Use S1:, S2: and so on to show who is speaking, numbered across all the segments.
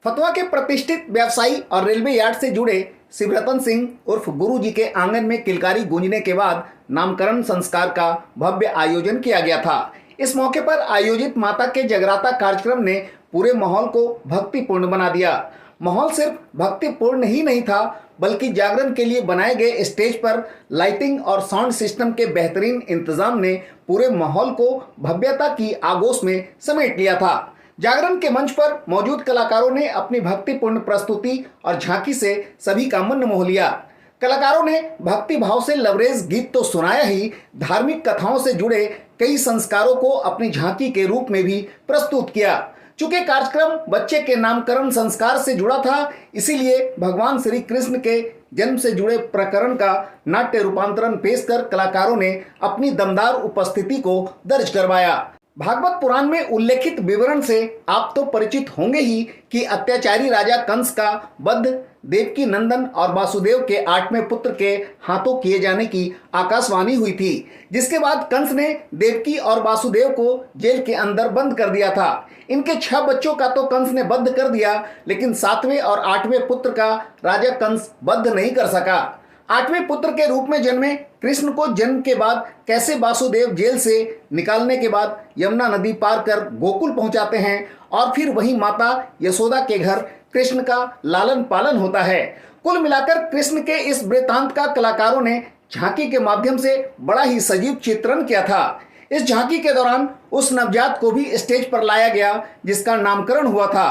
S1: फतवा के प्रतिष्ठित व्यवसायी और रेलवे यार्ड से जुड़े शिवरतन सिंह उर्फ गुरु जी के आंगन में किलकारी गूंजने के बाद नामकरण संस्कार का भव्य आयोजन किया गया था। इस मौके पर आयोजित माता के जगराता कार्यक्रम ने पूरे माहौल को भक्तिपूर्ण बना दिया। माहौल सिर्फ भक्तिपूर्ण ही नहीं था, बल्कि जागरण के लिए बनाए गए स्टेज पर लाइटिंग और साउंड सिस्टम के बेहतरीन इंतजाम ने पूरे माहौल को भव्यता की आगोश में समेट लिया था। जागरण के मंच पर मौजूद कलाकारों ने अपनी भक्तिपूर्ण प्रस्तुति और झांकी से सभी का मन मोह लिया। कलाकारों ने भक्ति भाव से लवरेज गीत तो सुनाया ही, धार्मिक कथाओं से जुड़े कई संस्कारों को अपनी झांकी के रूप में भी प्रस्तुत किया। चूंकि कार्यक्रम बच्चे के नामकरण संस्कार से जुड़ा था, इसीलिए भगवान श्री कृष्ण के जन्म से जुड़े प्रकरण का नाट्य रूपांतरण पेश कर कलाकारों ने अपनी दमदार उपस्थिति को दर्ज करवाया। भागवत पुराण में उल्लेखित विवरण से आप तो परिचित होंगे ही कि अत्याचारी राजा कंस का वध देवकी नंदन और वासुदेव के 8वें पुत्र के हाथों किए जाने की आकाशवाणी हुई थी, जिसके बाद कंस ने देवकी और वासुदेव को जेल के अंदर बंद कर दिया था। इनके 6 बच्चों का तो कंस ने वध कर दिया, लेकिन 7वें और 8वें पुत्र का राजा कंस वध नहीं कर सका। 8वें पुत्र के रूप में जन्मे कृष्ण को जन्म के बाद कैसे वासुदेव जेल से निकालने के बाद यमुना नदी पार कर गोकुल पहुंचाते हैं और फिर वहीं माता यशोदा के घर कृष्ण का लालन पालन होता है। कुल मिलाकर कृष्ण के इस वृत्तांत का कलाकारों ने झांकी के माध्यम से बड़ा ही सजीव चित्रण किया था। इस झांकी के दौरान उस नवजात को भी स्टेज पर लाया गया जिसका नामकरण हुआ था।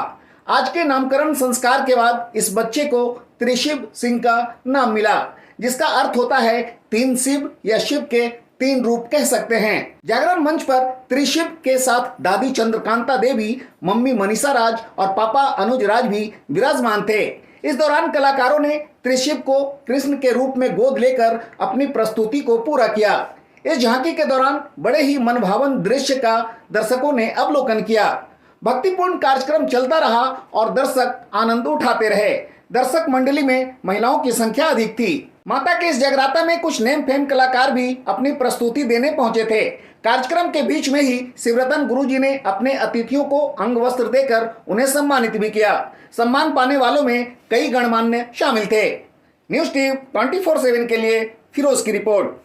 S1: आज के नामकरण संस्कार के बाद इस बच्चे को त्रिशिव सिंह का नाम मिला, जिसका अर्थ होता है 3 शिव या शिव के 3 रूप कह सकते हैं। जागरण मंच पर त्रिशिव के साथ दादी चंद्रकांता देवी, मम्मी मनीषा राज और पापा अनुज राज भी विराजमान थे। इस दौरान कलाकारों ने त्रिशिव को कृष्ण के रूप में गोद लेकर अपनी प्रस्तुति को पूरा किया। इस झांकी के दौरान बड़े ही मनभावन दृश्य का दर्शकों ने अवलोकन किया। भक्तिपूर्ण कार्यक्रम चलता रहा और दर्शक आनंद उठाते रहे। दर्शक मंडली में महिलाओं की संख्या अधिक थी। माता के इस जगराता में कुछ नेम फेम कलाकार भी अपनी प्रस्तुति देने पहुंचे थे। कार्यक्रम के बीच में ही शिवरतन गुरुजी ने अपने अतिथियों को अंग वस्त्र देकर उन्हें सम्मानित भी किया। सम्मान पाने वालों में कई गणमान्य शामिल थे। न्यूज़ टीवी 24/7 के लिए फिरोज की रिपोर्ट।